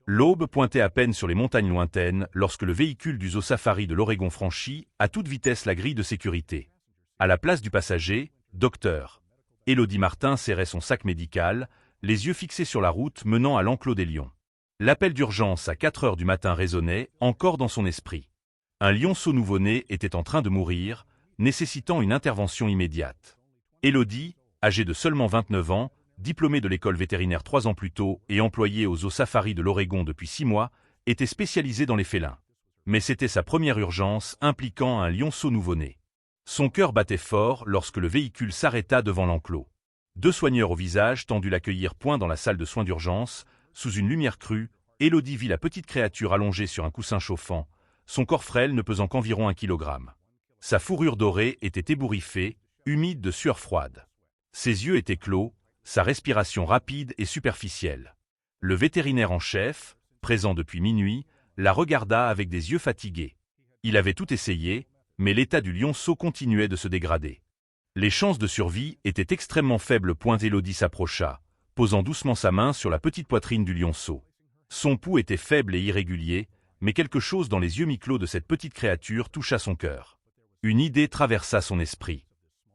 L'aube pointait à peine sur les montagnes lointaines lorsque le véhicule du zoo safari de l'Oregon franchit, à toute vitesse, la grille de sécurité. À la place du passager, Dr. Élodie Martin serrait son sac médical, les yeux fixés sur la route menant à l'enclos des lions. L'appel d'urgence à 4 heures du matin résonnait encore dans son esprit. Un lionceau nouveau-né était en train de mourir, nécessitant une intervention immédiate. Élodie, âgée de seulement 29 ans, diplômée de l'école vétérinaire 3 ans plus tôt et employée au zoo safari de l'Oregon depuis 6 mois, était spécialisée dans les félins. Mais c'était sa première urgence impliquant un lionceau nouveau-né. Son cœur battait fort lorsque le véhicule s'arrêta devant l'enclos. 2 soigneurs au visage tendus l'accueillirent point dans la salle de soins d'urgence. Sous une lumière crue, Élodie vit la petite créature allongée sur un coussin chauffant, son corps frêle ne pesant qu'environ 1 kilogramme. Sa fourrure dorée était ébouriffée, humide de sueur froide. Ses yeux étaient clos, sa respiration rapide et superficielle. Le vétérinaire en chef, présent depuis minuit, la regarda avec des yeux fatigués. Il avait tout essayé, mais l'état du lionceau continuait de se dégrader. Les chances de survie étaient extrêmement faibles. Élodie s'approcha, posant doucement sa main sur la petite poitrine du lionceau. Son pouls était faible et irrégulier, mais quelque chose dans les yeux mi-clos de cette petite créature toucha son cœur. Une idée traversa son esprit.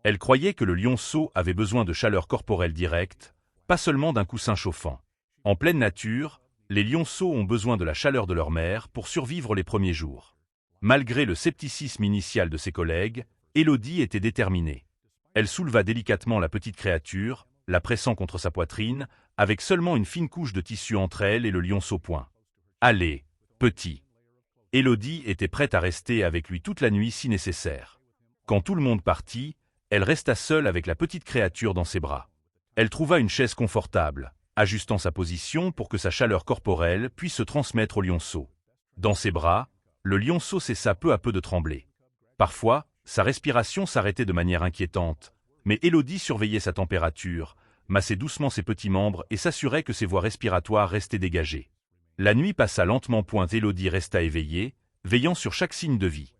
Elle croyait que le lionceau avait besoin de chaleur corporelle directe, pas seulement d'un coussin chauffant. En pleine nature, les lionceaux ont besoin de la chaleur de leur mère pour survivre les premiers jours. Malgré le scepticisme initial de ses collègues, Élodie était déterminée. Elle souleva délicatement la petite créature, la pressant contre sa poitrine, avec seulement une fine couche de tissu entre elle et le lionceau. Allez, petit. Élodie était prête à rester avec lui toute la nuit si nécessaire. Quand tout le monde partit, elle resta seule avec la petite créature dans ses bras. Elle trouva une chaise confortable, ajustant sa position pour que sa chaleur corporelle puisse se transmettre au lionceau. Dans ses bras, le lionceau cessa peu à peu de trembler. Parfois, sa respiration s'arrêtait de manière inquiétante, mais Élodie surveillait sa température, massait doucement ses petits membres et s'assurait que ses voies respiratoires restaient dégagées. La nuit passa lentement. Élodie resta éveillée, veillant sur chaque signe de vie.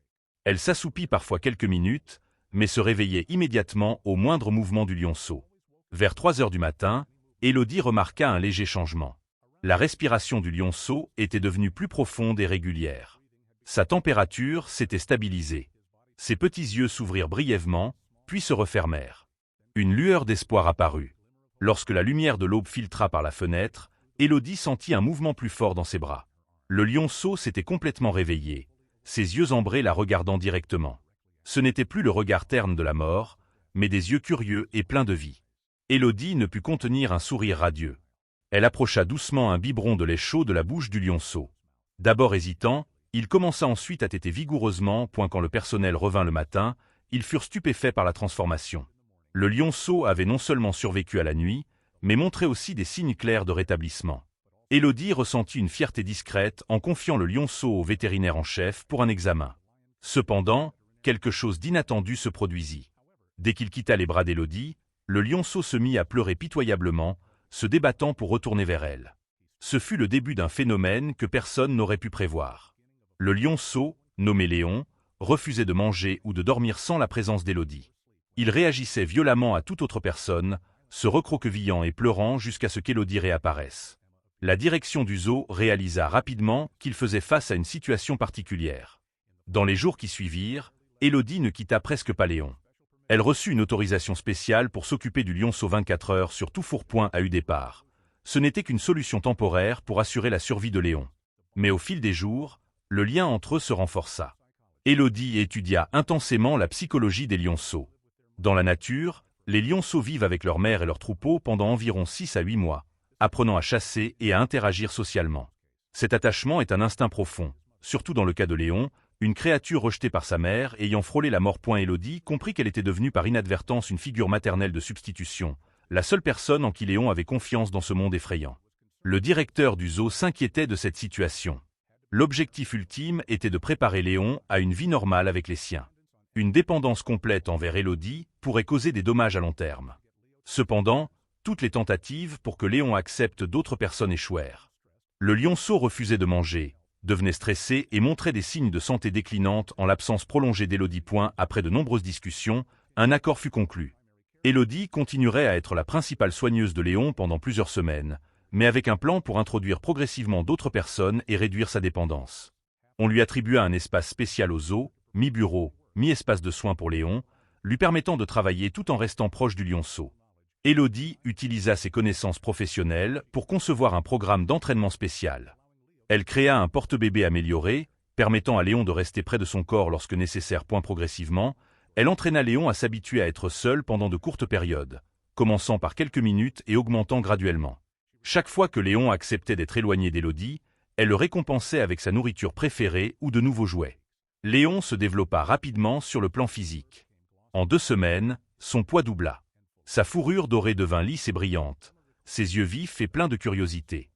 Elle s'assoupit parfois quelques minutes, mais se réveillait immédiatement au moindre mouvement du lionceau. Vers 3 heures du matin, Élodie remarqua un léger changement. La respiration du lionceau était devenue plus profonde et régulière. Sa température s'était stabilisée. Ses petits yeux s'ouvrirent brièvement, puis se refermèrent. Une lueur d'espoir apparut. Lorsque la lumière de l'aube filtra par la fenêtre, Élodie sentit un mouvement plus fort dans ses bras. Le lionceau s'était complètement réveillé, ses yeux ambrés la regardant directement. Ce n'était plus le regard terne de la mort, mais des yeux curieux et pleins de vie. Élodie ne put contenir un sourire radieux. Elle approcha doucement un biberon de lait chaud de la bouche du lionceau. D'abord hésitant, il commença ensuite à téter vigoureusement. Quand le personnel revint le matin, ils furent stupéfaits par la transformation. Le lionceau avait non seulement survécu à la nuit, mais montrait aussi des signes clairs de rétablissement. Élodie ressentit une fierté discrète en confiant le lionceau au vétérinaire en chef pour un examen. Cependant, quelque chose d'inattendu se produisit. Dès qu'il quitta les bras d'Élodie, le lionceau se mit à pleurer pitoyablement, se débattant pour retourner vers elle. Ce fut le début d'un phénomène que personne n'aurait pu prévoir. Le lionceau, nommé Léon, refusait de manger ou de dormir sans la présence d'Élodie. Il réagissait violemment à toute autre personne, se recroquevillant et pleurant jusqu'à ce qu'Élodie réapparaisse. La direction du zoo réalisa rapidement qu'il faisait face à une situation particulière. Dans les jours qui suivirent, Élodie ne quitta presque pas Léon. Elle reçut une autorisation spéciale pour s'occuper du lionceau 24 heures sur tout. À eu départ. Ce n'était qu'une solution temporaire pour assurer la survie de Léon. Mais au fil des jours, le lien entre eux se renforça. Élodie étudia intensément la psychologie des lionceaux. Dans la nature, les lionceaux vivent avec leur mère et leur troupeau pendant environ 6 à 8 mois, apprenant à chasser et à interagir socialement. Cet attachement est un instinct profond, surtout dans le cas de Léon, une créature rejetée par sa mère ayant frôlé la mort. Élodie comprit qu'elle était devenue par inadvertance une figure maternelle de substitution, la seule personne en qui Léon avait confiance dans ce monde effrayant. Le directeur du zoo s'inquiétait de cette situation. L'objectif ultime était de préparer Léon à une vie normale avec les siens. Une dépendance complète envers Élodie pourrait causer des dommages à long terme. Cependant, toutes les tentatives pour que Léon accepte d'autres personnes échouèrent. Le lionceau refusait de manger, devenait stressé et montrait des signes de santé déclinante en l'absence prolongée d'Élodie. Après de nombreuses discussions, un accord fut conclu. Élodie continuerait à être la principale soigneuse de Léon pendant plusieurs semaines, mais avec un plan pour introduire progressivement d'autres personnes et réduire sa dépendance. On lui attribua un espace spécial au zoo, mi-bureau, mi-espace de soins pour Léon, lui permettant de travailler tout en restant proche du lionceau. Élodie utilisa ses connaissances professionnelles pour concevoir un programme d'entraînement spécial. Elle créa un porte-bébé amélioré, permettant à Léon de rester près de son corps lorsque nécessaire. Progressivement, elle entraîna Léon à s'habituer à être seul pendant de courtes périodes, commençant par quelques minutes et augmentant graduellement. Chaque fois que Léon acceptait d'être éloigné d'Élodie, elle le récompensait avec sa nourriture préférée ou de nouveaux jouets. Léon se développa rapidement sur le plan physique. En 2 semaines, son poids doubla. Sa fourrure dorée devint lisse et brillante, ses yeux vifs et pleins de curiosité.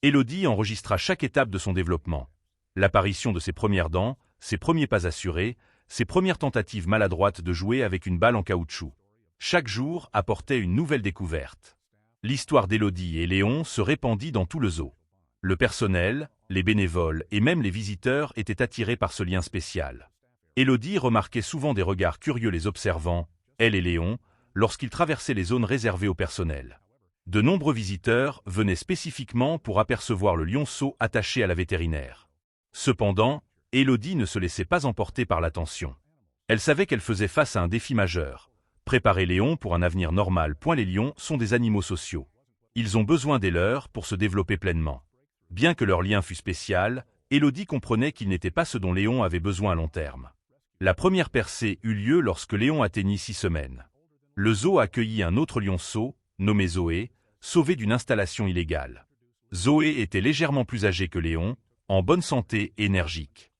Élodie enregistra chaque étape de son développement. L'apparition de ses premières dents, ses premiers pas assurés, ses premières tentatives maladroites de jouer avec une balle en caoutchouc. Chaque jour apportait une nouvelle découverte. L'histoire d'Élodie et Léon se répandit dans tout le zoo. Le personnel, les bénévoles et même les visiteurs étaient attirés par ce lien spécial. Élodie remarquait souvent des regards curieux les observant, elle et Léon, lorsqu'ils traversaient les zones réservées au personnel. De nombreux visiteurs venaient spécifiquement pour apercevoir le lionceau attaché à la vétérinaire. Cependant, Élodie ne se laissait pas emporter par l'attention. Elle savait qu'elle faisait face à un défi majeur. Préparer Léon pour un avenir normal. Les lions sont des animaux sociaux. Ils ont besoin des leurs pour se développer pleinement. Bien que leur lien fût spécial, Élodie comprenait qu'il n'était pas ce dont Léon avait besoin à long terme. La première percée eut lieu lorsque Léon atteignit 6 semaines. Le zoo accueillit un autre lionceau, nommé Zoé, sauvé d'une installation illégale. Zoé était légèrement plus âgée que Léon, en bonne santé et énergique.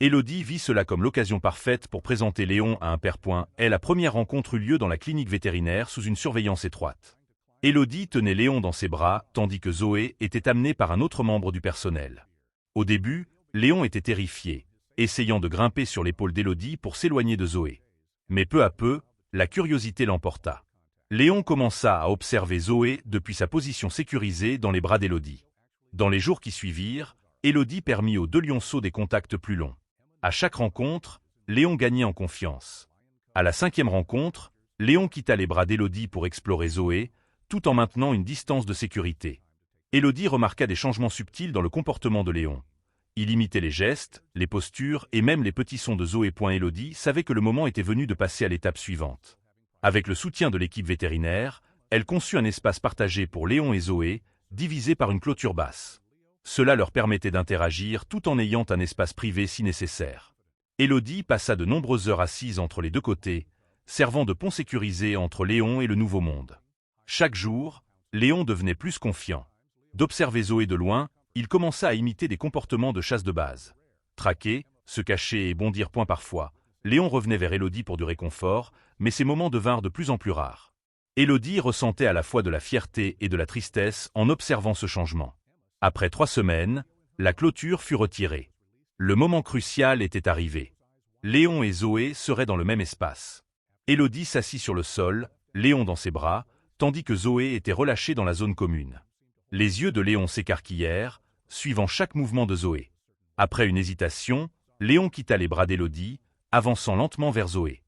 Élodie vit cela comme l'occasion parfaite pour présenter Léon à un père. La première rencontre eut lieu dans la clinique vétérinaire sous une surveillance étroite. Élodie tenait Léon dans ses bras, tandis que Zoé était amenée par un autre membre du personnel. Au début, Léon était terrifié, essayant de grimper sur l'épaule d'Élodie pour s'éloigner de Zoé. Mais peu à peu, la curiosité l'emporta. Léon commença à observer Zoé depuis sa position sécurisée dans les bras d'Élodie. Dans les jours qui suivirent, Élodie permit aux 2 lionceaux des contacts plus longs. À chaque rencontre, Léon gagnait en confiance. À la 5e rencontre, Léon quitta les bras d'Élodie pour explorer Zoé, tout en maintenant une distance de sécurité. Élodie remarqua des changements subtils dans le comportement de Léon. Il imitait les gestes, les postures et même les petits sons de Zoé. Élodie savait que le moment était venu de passer à l'étape suivante. Avec le soutien de l'équipe vétérinaire, elle conçut un espace partagé pour Léon et Zoé, divisé par une clôture basse. Cela leur permettait d'interagir tout en ayant un espace privé si nécessaire. Élodie passa de nombreuses heures assise entre les 2 côtés, servant de pont sécurisé entre Léon et le nouveau monde. Chaque jour, Léon devenait plus confiant. D'observer Zoé de loin, il commença à imiter des comportements de chasse de base. Traquer, se cacher et bondir. Parfois, Léon revenait vers Élodie pour du réconfort, mais ces moments devinrent de plus en plus rares. Élodie ressentait à la fois de la fierté et de la tristesse en observant ce changement. Après 3 semaines, la clôture fut retirée. Le moment crucial était arrivé. Léon et Zoé seraient dans le même espace. Élodie s'assit sur le sol, Léon dans ses bras, tandis que Zoé était relâchée dans la zone commune. Les yeux de Léon s'écarquillèrent, suivant chaque mouvement de Zoé. Après une hésitation, Léon quitta les bras d'Élodie, avançant lentement vers Zoé.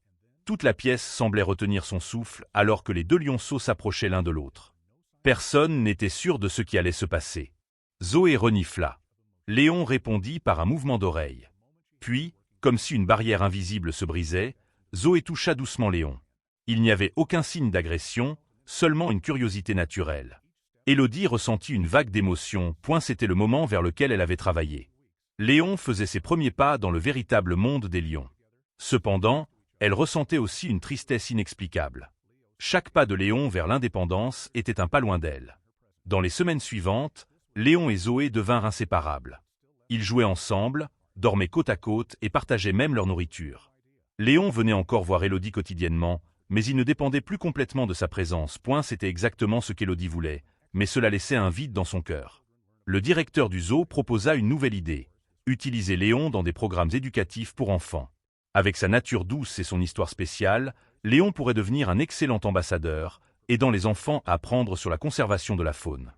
Toute la pièce semblait retenir son souffle alors que les 2 lionceaux s'approchaient l'un de l'autre. Personne n'était sûr de ce qui allait se passer. Zoé renifla. Léon répondit par un mouvement d'oreille. Puis, comme si une barrière invisible se brisait, Zoé toucha doucement Léon. Il n'y avait aucun signe d'agression, seulement une curiosité naturelle. Élodie ressentit une vague d'émotion. C'était le moment vers lequel elle avait travaillé. Léon faisait ses premiers pas dans le véritable monde des lions. Cependant, elle ressentait aussi une tristesse inexplicable. Chaque pas de Léon vers l'indépendance était un pas loin d'elle. Dans les semaines suivantes, Léon et Zoé devinrent inséparables. Ils jouaient ensemble, dormaient côte à côte et partageaient même leur nourriture. Léon venait encore voir Élodie quotidiennement, mais il ne dépendait plus complètement de sa présence. C'était exactement ce qu'Élodie voulait, mais cela laissait un vide dans son cœur. Le directeur du zoo proposa une nouvelle idée, utiliser Léon dans des programmes éducatifs pour enfants. Avec sa nature douce et son histoire spéciale, Léon pourrait devenir un excellent ambassadeur, aidant les enfants à apprendre sur la conservation de la faune.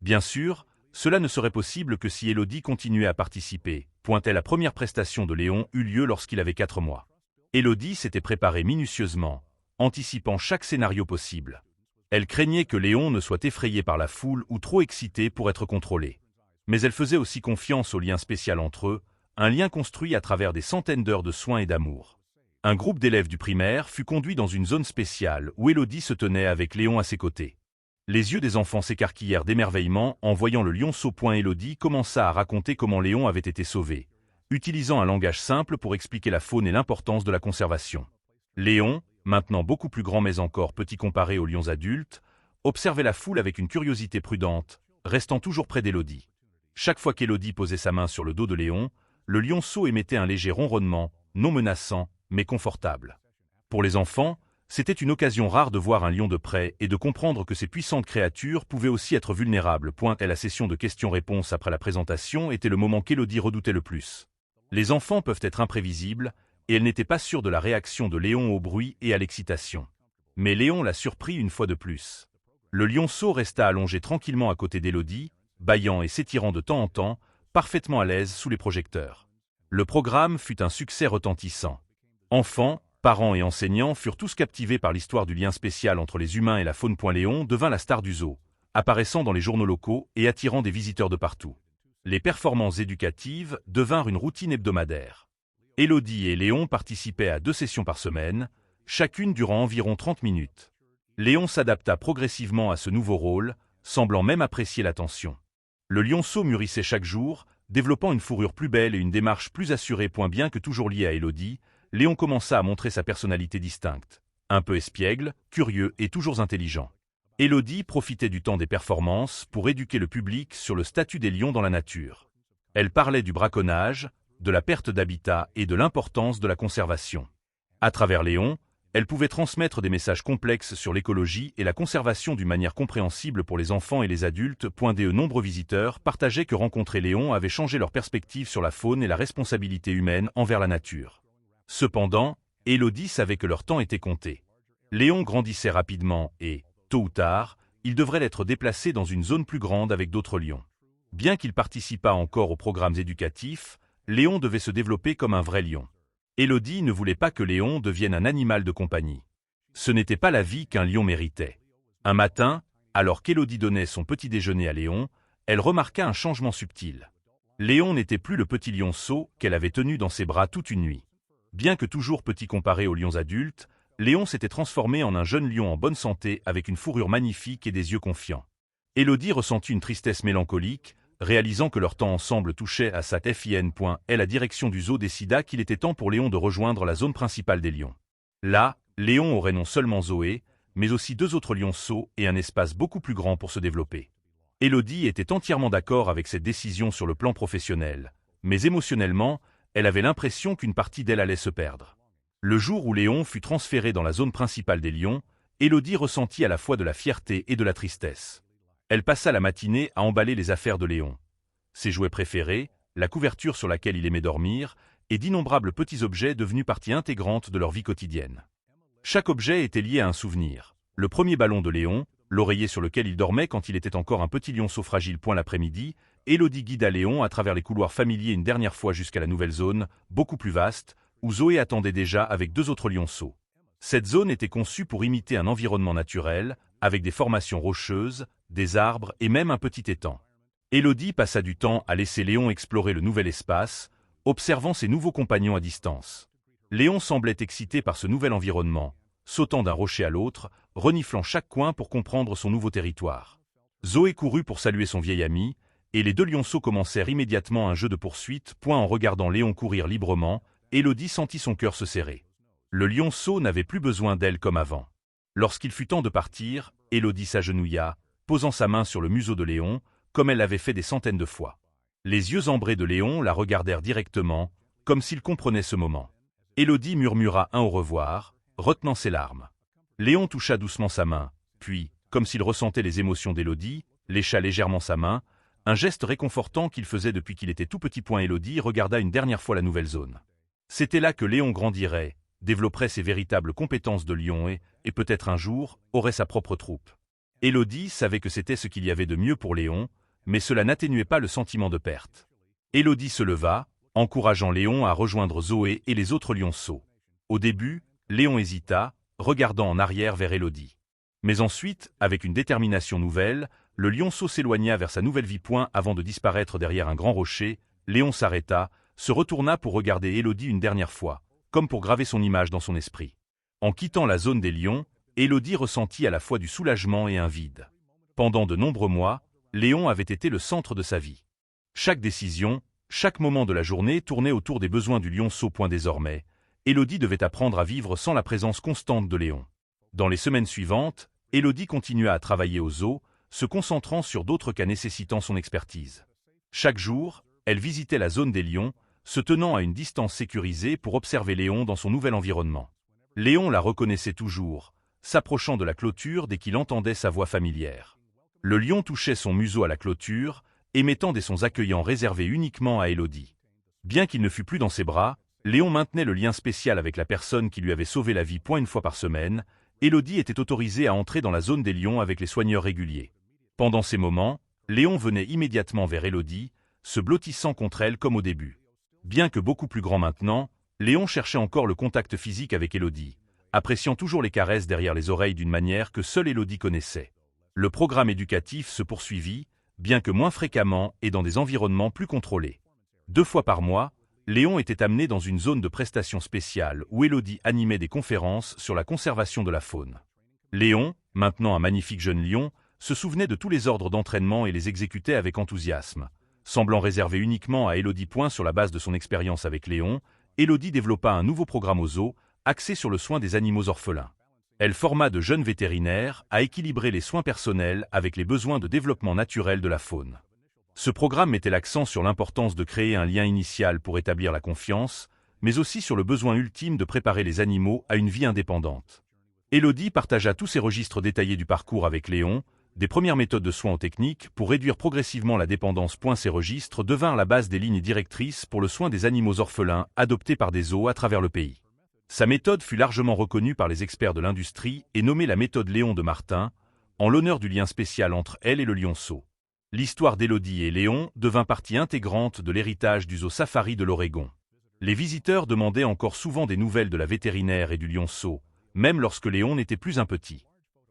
Bien sûr, cela ne serait possible que si Élodie continuait à participer. La première prestation de Léon eut lieu lorsqu'il avait 4 mois. Élodie s'était préparée minutieusement, anticipant chaque scénario possible. Elle craignait que Léon ne soit effrayé par la foule ou trop excité pour être contrôlé. Mais elle faisait aussi confiance au lien spécial entre eux, un lien construit à travers des centaines d'heures de soins et d'amour. Un groupe d'élèves du primaire fut conduit dans une zone spéciale où Élodie se tenait avec Léon à ses côtés. Les yeux des enfants s'écarquillèrent d'émerveillement en voyant le lionceau. Élodie commença à raconter comment Léon avait été sauvé, utilisant un langage simple pour expliquer la faune et l'importance de la conservation. Léon, maintenant beaucoup plus grand mais encore petit comparé aux lions adultes, observait la foule avec une curiosité prudente, restant toujours près d'Élodie. Chaque fois qu'Élodie posait sa main sur le dos de Léon, le lionceau émettait un léger ronronnement, non menaçant, mais confortable. Pour les enfants, c'était une occasion rare de voir un lion de près et de comprendre que ces puissantes créatures pouvaient aussi être vulnérables. Et la session de questions-réponses après la présentation était le moment qu'Élodie redoutait le plus. Les enfants peuvent être imprévisibles, et elle n'était pas sûre de la réaction de Léon au bruit et à l'excitation. Mais Léon l'a surpris une fois de plus. Le lionceau resta allongé tranquillement à côté d'Élodie, bâillant et s'étirant de temps en temps, parfaitement à l'aise sous les projecteurs. Le programme fut un succès retentissant. Enfants, parents et enseignants furent tous captivés par l'histoire du lien spécial entre les humains et la faune. Léon devint la star du zoo, apparaissant dans les journaux locaux et attirant des visiteurs de partout. Les performances éducatives devinrent une routine hebdomadaire. Élodie et Léon participaient à 2 sessions par semaine, chacune durant environ 30 minutes. Léon s'adapta progressivement à ce nouveau rôle, semblant même apprécier l'attention. Le lionceau mûrissait chaque jour, développant une fourrure plus belle et une démarche plus assurée. Bien que toujours lié à Élodie, Léon commença à montrer sa personnalité distincte. Un peu espiègle, curieux et toujours intelligent. Élodie profitait du temps des performances pour éduquer le public sur le statut des lions dans la nature. Elle parlait du braconnage, de la perte d'habitat et de l'importance de la conservation. À travers Léon, elle pouvait transmettre des messages complexes sur l'écologie et la conservation d'une manière compréhensible pour les enfants et les adultes. De nombreux visiteurs partageaient que rencontrer Léon avait changé leur perspective sur la faune et la responsabilité humaine envers la nature. Cependant, Élodie savait que leur temps était compté. Léon grandissait rapidement et, tôt ou tard, il devrait être déplacé dans une zone plus grande avec d'autres lions. Bien qu'il participât encore aux programmes éducatifs, Léon devait se développer comme un vrai lion. Élodie ne voulait pas que Léon devienne un animal de compagnie. Ce n'était pas la vie qu'un lion méritait. Un matin, alors qu'Élodie donnait son petit déjeuner à Léon, elle remarqua un changement subtil. Léon n'était plus le petit lionceau qu'elle avait tenu dans ses bras toute une nuit. Bien que toujours petit comparé aux lions adultes, Léon s'était transformé en un jeune lion en bonne santé avec une fourrure magnifique et des yeux confiants. Élodie ressentit une tristesse mélancolique, réalisant que leur temps ensemble touchait à sa fin. La direction du zoo décida qu'il était temps pour Léon de rejoindre la zone principale des lions. Là, Léon aurait non seulement Zoé, mais aussi 2 autres lionceaux et un espace beaucoup plus grand pour se développer. Élodie était entièrement d'accord avec cette décision sur le plan professionnel, mais émotionnellement, elle avait l'impression qu'une partie d'elle allait se perdre. Le jour où Léon fut transféré dans la zone principale des lions, Élodie ressentit à la fois de la fierté et de la tristesse. Elle passa la matinée à emballer les affaires de Léon. Ses jouets préférés, la couverture sur laquelle il aimait dormir, et d'innombrables petits objets devenus partie intégrante de leur vie quotidienne. Chaque objet était lié à un souvenir. Le premier ballon de Léon, l'oreiller sur lequel il dormait quand il était encore un petit lionceau fragile. L'après-midi, Élodie guida Léon à travers les couloirs familiers une dernière fois jusqu'à la nouvelle zone, beaucoup plus vaste, où Zoé attendait déjà avec 2 autres lionceaux. Cette zone était conçue pour imiter un environnement naturel, avec des formations rocheuses, des arbres et même un petit étang. Élodie passa du temps à laisser Léon explorer le nouvel espace, observant ses nouveaux compagnons à distance. Léon semblait excité par ce nouvel environnement, sautant d'un rocher à l'autre, reniflant chaque coin pour comprendre son nouveau territoire. Zoé courut pour saluer son vieil ami, et les 2 lionceaux commencèrent immédiatement un jeu de poursuite. En regardant Léon courir librement, Élodie sentit son cœur se serrer. Le lionceau n'avait plus besoin d'elle comme avant. Lorsqu'il fut temps de partir, Élodie s'agenouilla, posant sa main sur le museau de Léon, comme elle l'avait fait des centaines de fois. Les yeux ambrés de Léon la regardèrent directement, comme s'il comprenait ce moment. Élodie murmura un au revoir, retenant ses larmes. Léon toucha doucement sa main, puis, comme s'il ressentait les émotions d'Élodie, lécha légèrement sa main, un geste réconfortant qu'il faisait depuis qu'il était tout petit. Élodie regarda une dernière fois la nouvelle zone. C'était là que Léon grandirait, développerait ses véritables compétences de lion et peut-être un jour, aurait sa propre troupe. Élodie savait que c'était ce qu'il y avait de mieux pour Léon, mais cela n'atténuait pas le sentiment de perte. Élodie se leva, encourageant Léon à rejoindre Zoé et les autres lionceaux. Au début, Léon hésita, regardant en arrière vers Élodie. Mais ensuite, avec une détermination nouvelle, le lionceau s'éloigna vers sa nouvelle vie. Avant de disparaître derrière un grand rocher, Léon s'arrêta, se retourna pour regarder Élodie une dernière fois, comme pour graver son image dans son esprit. En quittant la zone des lions, Élodie ressentit à la fois du soulagement et un vide. Pendant de nombreux mois, Léon avait été le centre de sa vie. Chaque décision, chaque moment de la journée tournait autour des besoins du lionceau. Désormais, Élodie devait apprendre à vivre sans la présence constante de Léon. Dans les semaines suivantes, Élodie continua à travailler au zoo, se concentrant sur d'autres cas nécessitant son expertise. Chaque jour, elle visitait la zone des lions, se tenant à une distance sécurisée pour observer Léon dans son nouvel environnement. Léon la reconnaissait toujours, s'approchant de la clôture dès qu'il entendait sa voix familière. Le lion touchait son museau à la clôture, émettant des sons accueillants réservés uniquement à Élodie. Bien qu'il ne fût plus dans ses bras, Léon maintenait le lien spécial avec la personne qui lui avait sauvé la vie. Une fois par semaine, Élodie était autorisée à entrer dans la zone des lions avec les soigneurs réguliers. Pendant ces moments, Léon venait immédiatement vers Élodie, se blottissant contre elle comme au début. Bien que beaucoup plus grand maintenant, Léon cherchait encore le contact physique avec Élodie, appréciant toujours les caresses derrière les oreilles d'une manière que seule Élodie connaissait. Le programme éducatif se poursuivit, bien que moins fréquemment et dans des environnements plus contrôlés. 2 fois par mois, Léon était amené dans une zone de prestations spéciales où Élodie animait des conférences sur la conservation de la faune. Léon, maintenant un magnifique jeune lion, se souvenait de tous les ordres d'entraînement et les exécutait avec enthousiasme. Semblant réservé uniquement à Élodie. Sur la base de son expérience avec Léon, Élodie développa un nouveau programme au zoo, axé sur le soin des animaux orphelins. Elle forma de jeunes vétérinaires à équilibrer les soins personnels avec les besoins de développement naturel de la faune. Ce programme mettait l'accent sur l'importance de créer un lien initial pour établir la confiance, mais aussi sur le besoin ultime de préparer les animaux à une vie indépendante. Élodie partagea tous ses registres détaillés du parcours avec Léon, des premières méthodes de soins aux techniques pour réduire progressivement la dépendance. Ces registres devinrent la base des lignes directrices pour le soin des animaux orphelins adoptés par des zoos à travers le pays. Sa méthode fut largement reconnue par les experts de l'industrie et nommée la méthode Léon de Martin, en l'honneur du lien spécial entre elle et le lionceau. L'histoire d'Élodie et Léon devint partie intégrante de l'héritage du zoo safari de l'Oregon. Les visiteurs demandaient encore souvent des nouvelles de la vétérinaire et du lionceau, même lorsque Léon n'était plus un petit.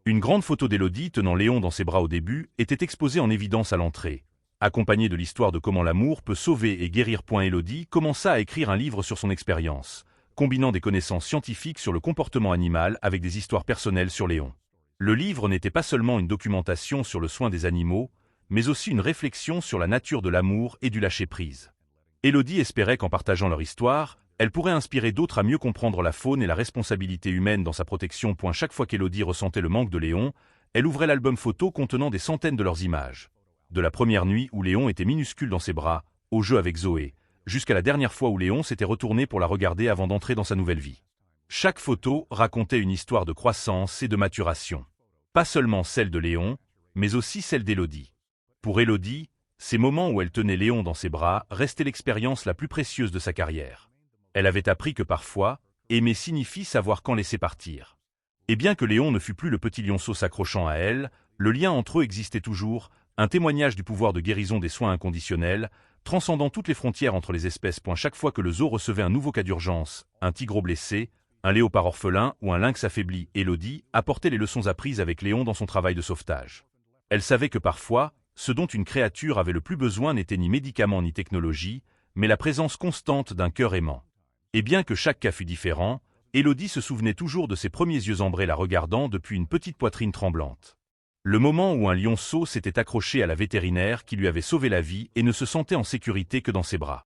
Une grande photo d'Élodie tenant Léon dans ses bras au début était exposée en évidence à l'entrée. Accompagnée de l'histoire de comment l'amour peut sauver et guérir. Élodie commença à écrire un livre sur son expérience, combinant des connaissances scientifiques sur le comportement animal avec des histoires personnelles sur Léon. Le livre n'était pas seulement une documentation sur le soin des animaux, mais aussi une réflexion sur la nature de l'amour et du lâcher-prise. Élodie espérait qu'en partageant leur histoire, elle pourrait inspirer d'autres à mieux comprendre la faune et la responsabilité humaine dans sa protection. Chaque fois qu'Élodie ressentait le manque de Léon, elle ouvrait l'album photo contenant des centaines de leurs images. De la première nuit où Léon était minuscule dans ses bras, au jeu avec Zoé, jusqu'à la dernière fois où Léon s'était retourné pour la regarder avant d'entrer dans sa nouvelle vie. Chaque photo racontait une histoire de croissance et de maturation. Pas seulement celle de Léon, mais aussi celle d'Élodie. Pour Élodie, ces moments où elle tenait Léon dans ses bras restaient l'expérience la plus précieuse de sa carrière. Elle avait appris que parfois, aimer signifie savoir quand laisser partir. Et bien que Léon ne fût plus le petit lionceau s'accrochant à elle, le lien entre eux existait toujours, un témoignage du pouvoir de guérison des soins inconditionnels, transcendant toutes les frontières entre les espèces. Chaque fois que le zoo recevait un nouveau cas d'urgence, un tigre blessé, un léopard orphelin ou un lynx affaibli, Élodie apportait les leçons apprises avec Léon dans son travail de sauvetage. Elle savait que parfois, ce dont une créature avait le plus besoin n'était ni médicaments ni technologie, mais la présence constante d'un cœur aimant. Et bien que chaque cas fût différent, Élodie se souvenait toujours de ses premiers yeux ambrés la regardant depuis une petite poitrine tremblante. Le moment où un lionceau s'était accroché à la vétérinaire qui lui avait sauvé la vie et ne se sentait en sécurité que dans ses bras.